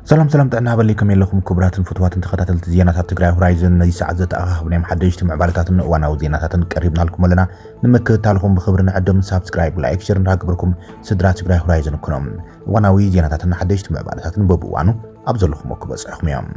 سلام تعنا بليكم يلكم كبرات فتوات تخاتل زينات تجري هورايزن نزي ساعة أخبرنا محدش معبرات وانا وزينات قريبنا لكم لنا نمكت لكم بخبرنا عندهم سبسكرايب ولايك شير نراكبركم سدرات تجري هورايزن كنوم وانا وزينات محدش معبرات ببوانو أبزر لكم وكبس أخميام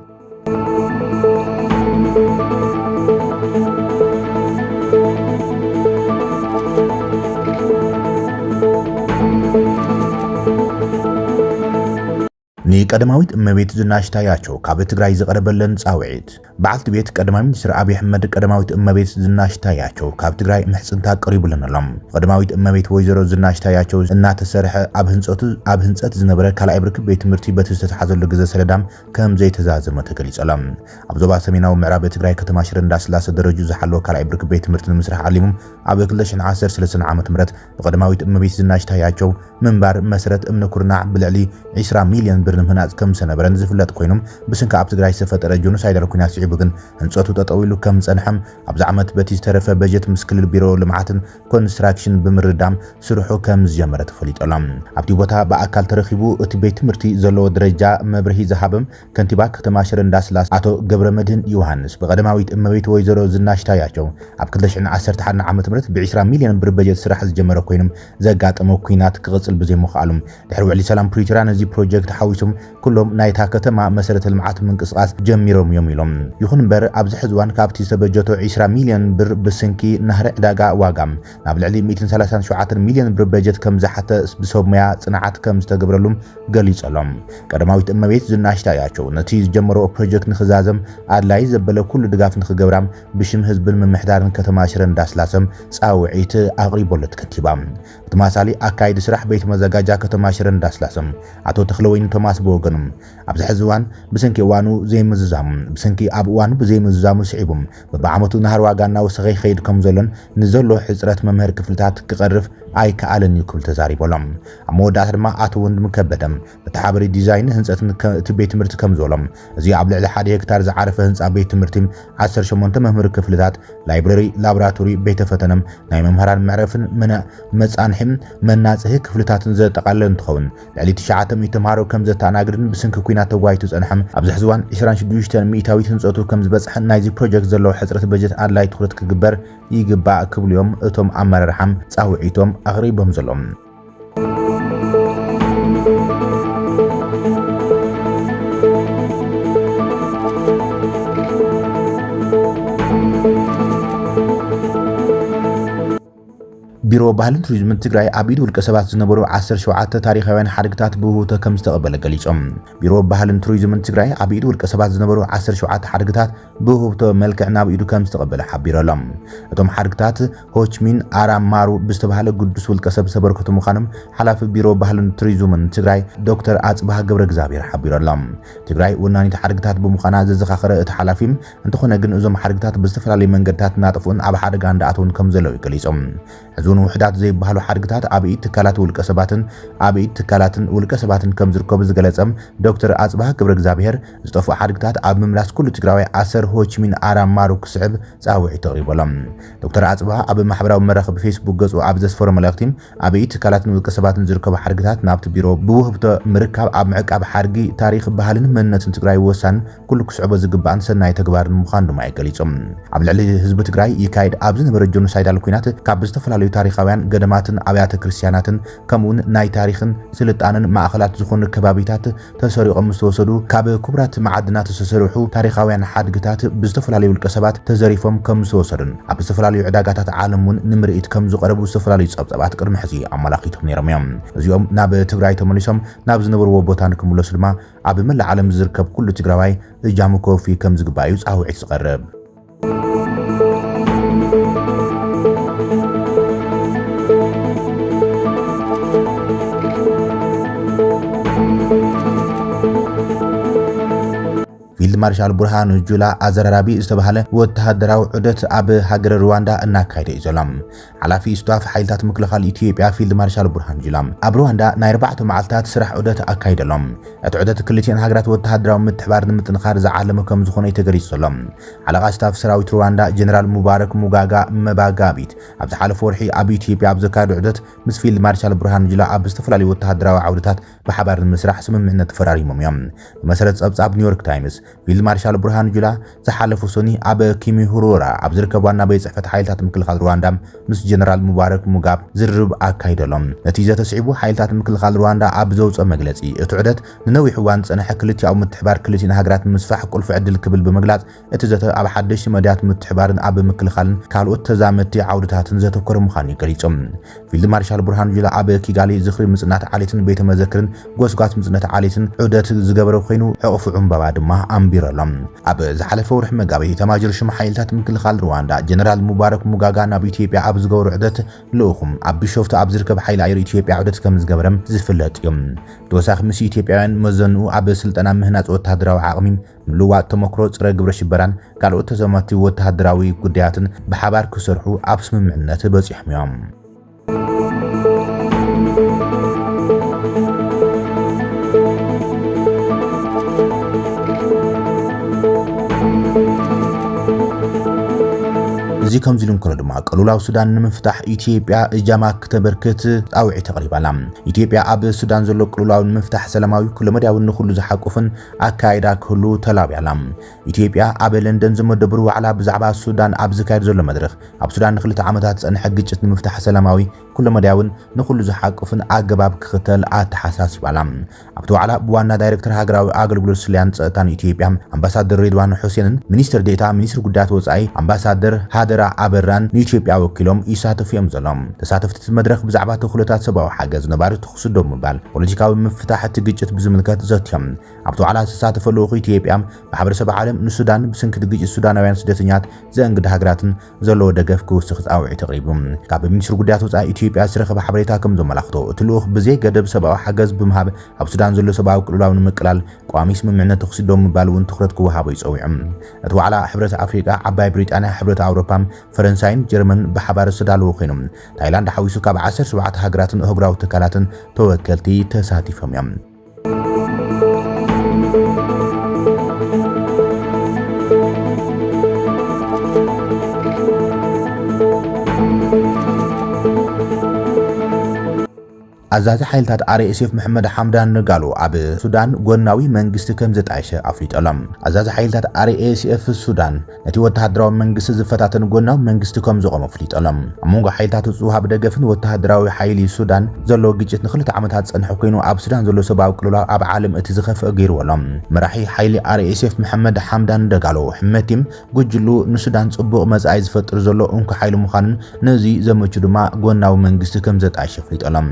ني قدماويت امبيت زناشتاياچو كاب تግራይ زقربلن ጻውዒት بعلت بيت قدماوي ሚኒስትር አብይ አህመድ ቀዳማዊት እመቤት ዝናሽታያቸው ካብ ትግራይ ምሕጽንታ ቀሪቡልናሎም ቀዳማዊት እመቤት ወይዘሮ ዝናሽታያቸው እናተሰርሐ ኣብ ህንጸት ዝነበረ ካልኣይ ብርኪ ቤት ትምህርቲ በተስተሓዘሉ ግዜ ሰለዳም ከም ዘይተዛዘመ ተገሊጸሎም ኣብ ዞባ ሰሜናዊ ምዕራብ ትግራይ ከተማ ሽረ እንዳስላሰ ደረጃ ዝሓለወ ካልኣይ ብርኪ ቤት ትምህርቲ ንምስራሕ ዓሊሙም ኣብ 2013 ዓመተ ምህረት በቀዳማዊት እመቤት ዝናሽታያቸው منبر مسرت امن كورنا بلعلي 20 مليون ብር ምህናጽ ከም ሰነበረን ዝፍለጥ ኮይኖም ብስንካ ኣብ ትግራይ ዝተፈጠረ ጆኖሳይደር ኩናት ሲዒቡ ግን ህንጸቱ ተጠዊሉ ከም ጸንሐም ኣብዛ ዓመት በቲ ዝተረፈ በጀት ምስክልል ቢሮ ልምዓትን ኮንስትራክሽን ብምርዳም ስርሑ ከም ዝጀመረ ተፈሊጦሎም ኣብቲ ቦታ በአካል ተረኺቡ እቲ ቤት ትምህርቲ ዘለዎ ደረጃ መብርሂ ዝሃበም ከንቲባ ከተማ ሽረ እንዳስላስ አቶ ገብረመድህን ዮሐንስ በቀዳማዊት እመቤት ወይዘሮ ዝናሽታያቸው ኣብ 2011 ዓመተ ምህረት ብ20 ሚልዮን ብር በጀት ስራሕ ዝጀመረ ኮይኖም ዘጋጠመ ኩናት ክቅጽል بزي مخالم دحر وعلي سلام بريتران زي بروجكت حاويسهم كلهم نايتا كتما مسألة المعات منقصقاس جميرهم يوميلهم يخون بر أبز حزوان كابتي سبجتو 20 مليون بر بسنكي نهر عداقا واقام نابل علي 237 مليون بر بجت كم زحت بسبب ميا صناعات كم استقبر لهم قليص لهم قدماويت امبيت زناشتاياچو نتيج جمرو بروجكت نخزازم ادلاي زبله كل دغاف نخغبرام بشم حزب الممحدارن كتما شر እንዳስላሰም ጻውዒት አቅሪቦለት ከንቲባም ተማሳሊ አካይድ ስራሕ ቤት መዘጋጃ ከተማ ሽረ እንዳስላሰም አቶ ተክለወይን ቶማስ በወገንም ኣብዛ ሕዝዋን ብሰንኪ ዋኑ ዘይምዝዛም ብሰንኪ ኣብ ዋኑ ዘይምዝዛሙ ሲዒቡም በዓመቱ ናህር ዋጋና ወሰኸይ ኸይድ ከም ዘሎን ንዘሎ ሕጽረት መምህር ክፍልታት ክቀርፍ አይ ከአለን ይኩል ተዛሪቦሎም አሞዳት ድማ አቶ ወንድም ከበደም በተሓበሪ ዲዛይን ህንጸትን ቤት ትምህርቲ ከም ዘሎም እዚ ኣብ ልዕሊ 1 ሄክታር ዝዓረፈ ህንጻ ቤት ትምህርቲ 18 መምህር ክፍልታት ላይብረሪ ላቦራቶሪ ቤተ ፈተነም ናይ መምህራን ምዕረፍን መጻንሕም መናጽህ ክፍልታትን ዘጠቃለለ እንትኸውን ልዕሊ 900 ተማሃሮ ከም ዘተኣናግድን ብስንኪ ኩናት ተጓይቱ ጸንሐም ኣብ ዝሕዝዋን 26 ሚእታዊት ህንጸቱ ከም ዝበጽሕ ናይዚ ፕሮጀክት ዘለዎ ሕጽረት በጀት ኣድላይ ትኩረት ክግበር ይግባእ ክብልዮም እቶም ኣመራርሓም ጻውዒቶም أغريبهم زلهم ቢሮ ባህልን ቱሪዝምን ትግራይ አቢድ ውልቀ ሰባት ዝነበሩ 17 ታሪኻውያን ሓድግታት ብህውተ ከም ዝተቀበለ ገሊጾም ቢሮ ባህልን ቱሪዝምን ትግራይ አቢድ ውልቀ ሰባት ዝነበሩ 17 ሓድግታት ብህውተ መልክዕ ናብ ኢዱ ከም ዝተቀበለ ሓቢሮሎም እቶም ሓድግታት ሆችሚን አራማሩ ብዝተባሃለ ቅዱስ ውልቀ ሰብ ዝተበረከቱ ምዃኖም ሓላፊ ቢሮ ባህልን ቱሪዝምን ትግራይ ዶክተር አጽባህ ገብረ እግዚአብሔር ሓቢሮሎም ትግራይ ወናኒት ሓድግታት ብምዃና ዘዘኻኸረ እቲ ሓላፊም እንተኾነ ግን እዞም ሓድግታት ብዝተፈላለዩ መንገድታት ናጥፉን ኣብ ሓደጋ እንዳኣተውን ከም ዘለው ገሊጾም ሕዙን ውሕዳት ዘይባህሉ ሓድግታት አብይ ትካላት ውልቀ ሰባትን ውልቀ ሰባትን ከም ዝርከቡ ዝገለጸም ዶክተር አጽባህ ገብረ እግዚአብሔር ዝጠፉ ሓድግታት ኣብ ምምላስ ኩሉ ትግራዋይ 10 ሆችሚን አራማሩ ክስዕብ ጻውዒት ተቕሪቦሎም ዶክተር አጽባህ ኣብ ማሕበራዊ መራኸቢ ፌስቡክ ገጹ ኣብ ዘስፈሮ መልእኽቲ አብይ ትካላትን ውልቀ ሰባትን ዝርከቡ ሓድግታት ናብቲ ቢሮ ብውህብቶ ምርካብ ኣብ ምዕቃብ ሓድጊ ታሪኽ ባህልን መንነትን ትግራይ ወሳን ኩሉ ክስዕቦ ዝግባእን ሰናይ ተግባርን ምዃኑ ድማ ይገሊጾም ኣብ ልዕሊ ህዝቢ ትግራይ ይካይድ ኣብ ዝነበረ ጆኖሳይዳል ኩናት ካብ ዝተፈላለዩ ታሪኻውያን ገደማትን ኣብያተ ክርስቲያናትን ከምኡን ናይ ታሪኽን ስልጣንን ማእኸላት ዝኾኑ ከባቢታት ተሰሪቖም ዝተወሰዱ ካብ ክቡራት ማዕድናት ዝተሰርሑ ታሪኻውያን ሓድግታት ብዝተፈላለዩ ውልቀ ሰባት ተዘሪፎም ከም ዝተወሰዱን ኣብ ዝተፈላለዩ ዕዳጋታት ዓለም እውን ንምርኢት ከም ዝቐረቡ ዝተፈላለዩ ጸብጸባት ቅድሚ ሕዚ ኣመላኺቶም ነይሮም እዮም እዚኦም ናብ ትግራይ ተመሊሶም ናብ ዝነበርዎ ቦታ ንክምለሱ ድማ ኣብ መላእ ዓለም ዝርከብ ኩሉ ትግራዋይ እጃሙ ኮፊ ከም ዝግባዩ ጻውዒት ዝቐርብ ማርሻል ቡርሃኑ ጁላ አዘራራቢ ዝተባሃለ ወተሃደራዊ ዑደት ኣብ ሃገር ሩዋንዳ እናካይደ እዩ ዘሎ ሓላፊ ስታፍ ሓይልታት ምክልኻል ኢትዮጵያ ፊልድ ማርሻል ቡርሃኑ ጁላ ኣብ ሩዋንዳ ናይ 4 መዓልታት ስራሕ ዑደት ኣካይደሎም እቲ ዑደት ክልቲአን ሃገራት ወተሃደራዊ ምትሕባር ንምጥንኻር ዝዓለመ ከም ዝኾነ ተገሊጹ ዘሎ ሓለቓ ስታፍ ሰራዊት ሩዋንዳ ጀነራል ሙባረክ ሙጋጋ መባጋቢት ኣብ ዝሓለፈ ወርሒ ኣብ ኢትዮጵያ ኣብ ዘካየዱ ዑደት ምስ ፊልድ ማርሻል ቡርሃኑ ጁላ ኣብ ዝተፈላለዩ ወተሃደራዊ ዓውድታት ብሓባር ንምስራሕ ስምምዕነት ተፈራሪሞም እዮም ብመሰረት ጸብጻብ ኒውዮርክ ታይምስ ፊልድ ማርሻል ቡርሃኑ ጁላ ዝሓለፉ ሰኒ ኣብ ኪሚሁሮራ ኣብ ዝርከብ ዋና ቤት ጽሕፈት ሓይልታት ምክልኻል ሩዋንዳ ምስ ጀነራል ሙባረክ ሙጋብ ዝርብ ኣካይደሎም ነቲ ዘተስዒቡ ሓይልታት ምክልኻል ሩዋንዳ ኣብ ዘውፅአ መግለጺ እቲ ዑደት ንነዊሕ እዋን ጸንሐ ክልቲአዊ ምትሕባር ክልቲአን ሃገራት ምስፋሕ ቁልፊ ዕድል ክብል ብምግላጽ እቲ ዘተ ኣብ ሓደሽቲ መድያት ምትሕባርን ኣብ ምክልኻልን ካልኦት ተዛመድቲ ዓውድታትን ዘተኮረ ምዃኑ ገሊጾም ፊልድ ማርሻል ቡርሃኑ ጁላ ኣብ ኪጋሊ ዝኽሪ ምጽናት ዓሌትን ቤተ መዘክርን ጎስጓስ ምጽናት ዓሌትን ዑደት ዝገበረ ኮይኑ ሕቑፉ ዕምባባ ድማ ኣንቢረሎም ኣብ ዝሓለፈ ወርሒ መጋቢት ተማጅር ሽማ ሓይልታት ምክልኻል ሩዋንዳ ጀነራል ሙባረክ ሙጋጋ ናብ ኢትዮጵያ ኣብ ዝገበሩ ዑደት ልኡኹም ኣብ ቢሾፍቱ ኣብ ዝርከብ ሓይሊ ኣየር ኢትዮጵያ ዑደት ከም ዝገበረም ዝፍለጥ እዮም ተወሳኺ ምስ ኢትዮጵያውያን መዘንኡ ኣብ ስልጠና ምህናጽ ወተሃደራዊ ዓቕሚ ምልዋጥ ተመክሮ ጽረ ግብረ ሽበራን ካልኦት ተዘማቲ ወተሃደራዊ ጉዳያትን ብሓባር ክሰርሑ ኣብ ስምምዕነት በጺሖም እዮም እዚ ከምዚ ኢሉ እንከሎ ድማ ቅሉላው ሱዳን ንምፍታሕ ኢትዮጵያ እጃማ ከተበርክት ጣውዒ ተቕሪባላ ኢትዮጵያ ኣብ ሱዳን ዘሎ ቅሉላው ንምፍታሕ ሰላማዊ ኩለመዳውን ንኹሉ ዝሓቁፍን ኣካይዳ ክህሉ ተላብያላ ኢትዮጵያ ኣብ ለንደን ዝመደበሩ ዋዕላ ብዛዕባ ሱዳን ኣብ ዝካየድ ዘሎ መድረኽ ኣብ ሱዳን ንኽልተ ዓመታት ጸንሐ ግጭት ንምፍታሕ ሰላማዊ ኩለመዳውን ንኹሉ ዝሓቁፍን ኣገባብ ክኽተል ኣተሓሳሲባላ ኣብቲ ዋዕላ ብዋና ዳይሬክተር ሃገራዊ ኣገልግሎት ስልያን ጸጥታን ኢትዮጵያ ኣምባሳደር ሬድዋን ሁሴንን ሚኒስትር ዴታ ሚኒስትር ጉዳያት ወጻኢ ኣምባሳደር ሃደራ ኣበራን ንኢትዮጵያ ወኪሎም ይሳተፉ እዮም ዘሎም ተሳተፍቲ መድረኽ ብዛዕባ ተኽእሎታት ሰብኣዊ ሓገዝ ነባሪ ትኽስዶ ምባል ፖለቲካዊ ምፍታሕ እቲ ግጭት ብዝምልከት ዘትዮም ኣብቲ ዋዕላ ዝተሳተፈሉ ኢትዮጵያ ማሕበረሰብ ዓለም ንሱዳን ብስንኪ ግጭት ሱዳናውያን ስደተኛት ዘእንግዳ ሃገራትን ዘለዎ ደገፍ ክውስኽ ጣውዒ ተቕሪቡ ካብ ሚኒስትር ጉዳያት ወጻኢ ኢትዮጵያ ዝረኸበ ሓበሬታ ከም ዘመላኽቶ እቲ ልኡኽ ብዘይ ገደብ ሰብኣዊ ሓገዝ ብምሃብ ኣብ ሱዳን ዘሎ ሰብኣዊ ቅልውላው ንምቅላል ቋሚ ስምምዕነት ተኽሲዶ ምባል እውን ትኹረት ክወሃቦ ይጸውዑ እቲ ዋዕላ ሕብረት ኣፍሪቃ ዓባይ ብሪጣንያ ሕብረት ኣውሮፓ ፈረንሳይን ጀርመን ብሓባር ዝተዳለዉ ኮይኖም ታይላንድ ሓዊሱ ካብ 17 ሃገራትን ኣህጉራዊ ትካላትን ተወከልቲ ተሳቲፎም እዮም ኣዛዚ ሓይልታት RSF መሐመድ ሐምዳን ንጋሉ ኣብ ሱዳን ጎናዊ መንግስቲ ከም ዘጣይሸ ኣፍሊጦሎም ኣዛዚ ሓይልታት RSF ሱዳን ነቲ ወተሃደራዊ መንግስቲ ዝፈታተን ጎናዊ መንግስቲ ከም ዘቆመ ኣፍሊጦሎም ኣሞንጎ ሓይልታት ጽዋሃብ ደገፍን ወተሃደራዊ ሓይሊ ሱዳን ዘሎ ግጭት ንኽልተ ዓመታት ጸንሐ ኮይኑ ኣብ ሱዳን ዘሎ ሰብኣዊ ቅልውላው ኣብ ዓለም እቲ ዝኸፍአ ገይርዎሎም መራሒ ሓይሊ RSF መሐመድ ሐምዳን ንጋሉ ሕመቲም ጉጅሉ ንሱዳን ጽቡቕ መጻኢ ዝፈጥር ዘሎ እንኩ ሓይሊ ምዃኑን ነዚ ዘመቹ ድማ ጎናዊ መንግስቲ ከም ዘጣይሸ ኣፍሊጦሎም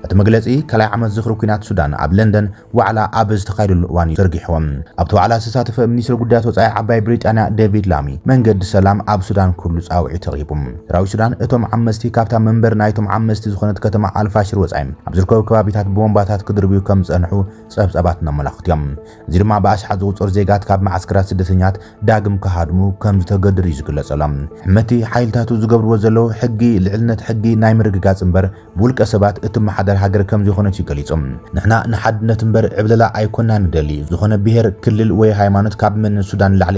እቲ መግለጺ ከላይ ዓመት ዝኽሪ ኩናት ሱዳን ኣብ ለንደን ዋዕላ ኣብ ዝተኻየደሉ እዋን ዘርጊሖም ኣብቲ ዋዕላ ዝተሳተፈ ሚኒስትር ጉዳያት ወጻኢ ዓባይ ብሪጣንያ ዴቪድ ላሚ መንገዲ ሰላም ኣብ ሱዳን ኩሉ ጻውዒ ተቕሪቡ ሰራዊት ሱዳን እቶም ዓመስቲ ካብታ መንበር ናይቶም ዓመስቲ ዝኾነት ከተማ ኣልፋሽር ወጻኢ ኣብ ዝርከቡ ከባቢታት ቦምባታት ክድርብዩ ከም ዝጸንሑ ጸብጸባት ነመላኽቱ እዮም እዚ ድማ ብኣሽሓት ዝቑጸሩ ዜጋት ካብ ማዓስከራት ስደተኛት ዳግም ክሃድሙ ከም ዝተገደዱ እዩ ዝግለጸሎም ሕመቲ ሓይልታቱ ዝገብርዎ ዘለዉ ሕጊ ልዕልነት ሕጊ ናይ ምርግጋጽ እምበር ብውልቀ ሰባት እትመሓደር ሃገር ከም ዝኾነት ይገልጾም ንሕና ንሓድነት እምበር ዕብለላ ኣይኮናን ንደሊ ዝኾነ ብሔር ክልል ወይ ሃይማኖት ካብ መን ሱዳን ላዕሊ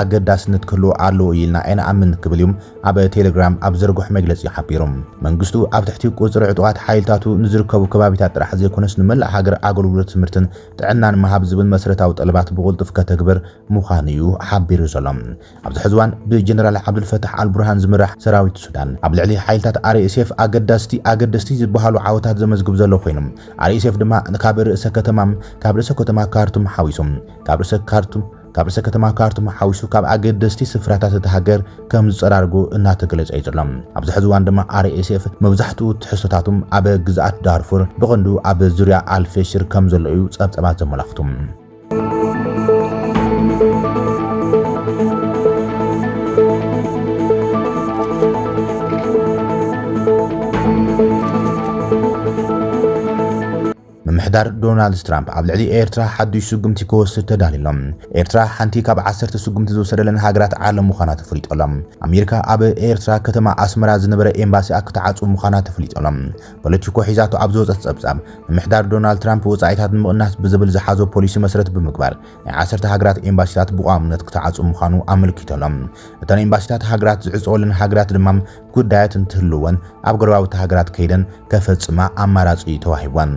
ኣገዳስነት ክህልዎ ኣለዎ ኢልና ኣይንኣምን ክብል እዮም ኣብ ቴሌግራም ኣብ ዘርግሖ መግለጺ ሓቢሮም መንግስቱ ኣብ ትሕቲ ቁጽሪ ዕጡቓት ሓይልታቱ ንዝርከቡ ከባቢታት ጥራሕ ዘይኮነስ ንመላእ ሃገር ኣገልግሎት ትምህርትን ጥዕናን መሃብ ዝብል መሰረታዊ ጠለባት ብቁልጡፍ ከተግብር ምዃኑ እዩ ሓቢሩ ዘሎም ኣብዚ ሕዚ እዋን ብጀነራል ዓብዱልፈታሕ አልቡርሃን ዝምራሕ ሰራዊት ሱዳን ኣብ ልዕሊ ሓይልታት RSF ኣገደስቲ ዝበሃሉ ዓወታት ዘመዝግብ ዘሎ ኮይኖም RSF ድማ ካብ ርእሰ ከተማ ካርቱም ሓዊሶም ካብ ርእሰ ከተማ ካርቱም ሓዊሱ ካብ ኣገደስቲ ስፍራታት እተሃገር ከም ዝጸራርጉ እናተገለጸ ይዘሎም ኣብዚ ሕዚ እዋን ድማ RSF መብዛሕትኡ ትሕዝቶታቱም ኣብ ግዝኣት ዳርፉር ብቐንዱ ኣብ ዙርያ ኣልፌሽር ከም ዘሎ እዩ ጸብጸባት ዘመላኽቱም ምሕዳር ዶናልድ ትራምፕ ኣብ ልዕሊ ኤርትራ ሓዱሽ ስጉምቲ ክወስድ ተዳሊሎም ኤርትራ ሓንቲ ካብ 10 ስጉምቲ ዝወሰደለን ሃገራት ዓለም ምዃና ተፈሊጦሎም ኣሜሪካ ኣብ ኤርትራ ከተማ ኣስመራ ዝነበረ ኤምባሲ ክትዓጽው ምዃና ተፈሊጦሎም ፖለቲኮ ሒዛቶ ኣብ ዝወፀት ጸብጻብ ምሕዳር ዶናልድ ትራምፕ ወጻኢታት ንምቕናስ ብዝብል ዝሓዞ ፖሊሲ መሰረት ብምግባር ናይ 10 ሃገራት ኤምባሲታት ብቋምነት ክትዓጽው ምዃኑ ኣመልኪቶሎም እተን ኤምባሲታት ሃገራት ዝዕጽወለን ሃገራት ድማ ጉዳያት እንትህልወን ኣብ ጎረባብቲ ሃገራት ከይደን ከፈጽማ ኣማራጺ ተዋሂቦን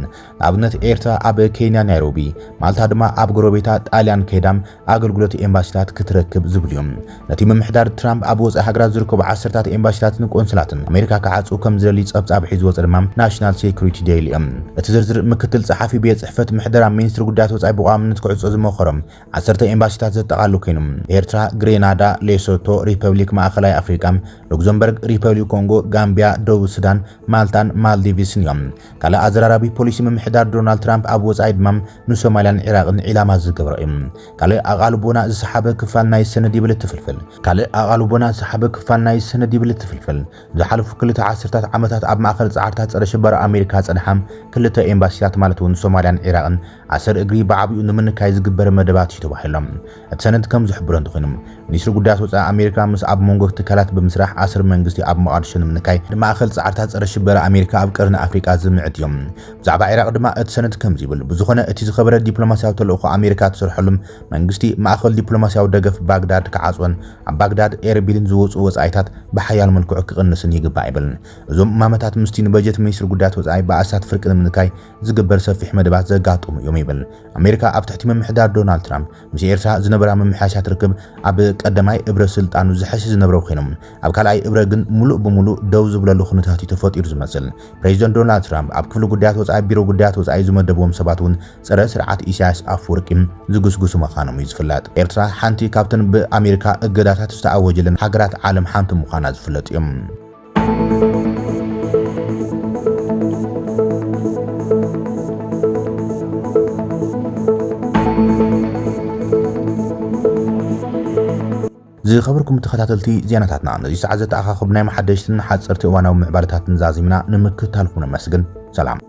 ኣብነት ኤርትራ ኣብ ኬንያ ናይሮቢ ማልታ ድማ ኣብ ጎረቤታ ጣልያን ከይዳም ኣገልግሎት ኤምባሲታት ክትረክብ ዝብል እዮም ነቲ ምምሕዳር ትራምፕ ኣብ ወጻኢ ሃገራት ዝርከቡ 10ታት ኤምባሲታትን ቆንስላትን ኣሜሪካ ክዓጽው ከም ዝደሊ ጸብጻብ ሒዙ ወጽ ድማ ናሽናል ሴኩሪቲ ዴይሊ እዮም እቲ ዝርዝር ምክትል ጸሓፊ ቤት ጽሕፈት ምሕደራ ሚኒስትሪ ጉዳያት ወጻኢ ብቋምነት ክዕጾ ዝመኸሮም 10 ኤምባሲታት ዘጠቓሉ ኮይኖም ኤርትራ ግሬናዳ ሌሶቶ ሪፐብሊክ ማእከላይ አፍሪካ ሉክዘምበርግ ሪፐብሊክ ኮንጎ ጋምቢያ ደቡብ ሱዳን ማልታን ማልዲቭስን እዮም ካልእ ኣዘራራቢ ፖሊሲ ምምሕዳር ዶናልድ ትራምፕ ኣብ ወጻኢ ድማ ንሶማልያን ኢራቅን ኢላማ ዝገብረ እዩ ካልእ ኣቓልቦና ዝሰሓበ ክፋል ናይ ሰነድ ይብል ትፍልፍል ዝሓለፉ ክልተ 10 ዓመታት ኣብ ማእከል ጻዕርታት ጸረ ሽብር ኣሜሪካ ጸንሐም ክልተ ኤምባሲታት ማለት እውን ሶማልያን ኢራቅን ዓሰር እግሪ ብዓብዩ ንምንካይ ዝግበር መደባት ተባሂሎም እቲ ሰነድ ከም ዝሕብሮ እንትኾይኑ ሚኒስትሪ ጉዳያት ወጻኢ ኣሜሪካ ምስ ኣብ መንጎ ትካላት ብምስራሕ ዓሰር መንግስቲ ኣብ መቃድሾ ንምንካይ ማእከል ጻዕርታት ጸረ ሽብር ኣሜሪካ ኣብ ቀርኒ ኣፍሪካ ዝምዕት እዮም ብዛዕባ ኢራቅ ድማ እቲ ሰነድ ከም ዝብል ብዙኾነ እቲ ዝኸበረ ዲፕሎማሲያዊ ተልእኮ ኣሜሪካ ትሰርሐሉም መንግስቲ ማእከል ዲፕሎማሲያዊ ደገፍ ባግዳድ ክዓጽወን ኣብ ባግዳድ ኤርቢልን ዝወጹ ወጻኢታት ብሓያል መልክዑ ክቕንስን ይግባእ ይብል እዞም ማመታት ምስቲ ንበጀት ሚኒስትሪ ጉዳያት ወጻኢ በኣሳት ፍርቂ ንምንካይ ዝግበር ሰፊሕ መደባት ዘጋጥሙ እዮም ይብል ኣሜሪካ ኣብ ትሕቲ ምምሕዳር ዶናልድ ትራምፕ ምስ ኤርትራ ዝነበራ ምምሕያሻት ርክብ ኣብ ቀዳማይ እብረ ስልጣኑ ዝሐሽ ዝነበሩ ኮይኖም ኣብ ካልኣይ እብረ ግን ሙሉእ ብሙሉእ ደው ዝብለሉ ኩነታት ተፈጢሩ ዝመስል ፕሬዚደንት ዶናልድ ትራምፕ ኣብ ክፍሊ ጉዳያት ወጻኢ ቢሮ ጉዳያት ወጻኢ ዝመደብዎም ሰባት እውን ጸረ ስርዓት ኢሳያስ ኣፍወርቂ ዝግስግሱ ምዃኖም እዩ ዝፍለጥ ኤርትራ ሓንቲ ካብተን ብኣሜሪካ እገዳታት ዝተኣወጀለን ሃገራት ዓለም ሓንቲ ምዃና ዝፍለጥ እዮም ዝኸበርኩም ተኸታተልቲ ዜናታትና ነዚ ሰዓት ዘተኣኻኽብ ናይ መሓደሽትን ሓጸርቲ እዋናዊ ምዕባለታትን ዛዚምና ንምክትታልኩም ነመስግን ሰላም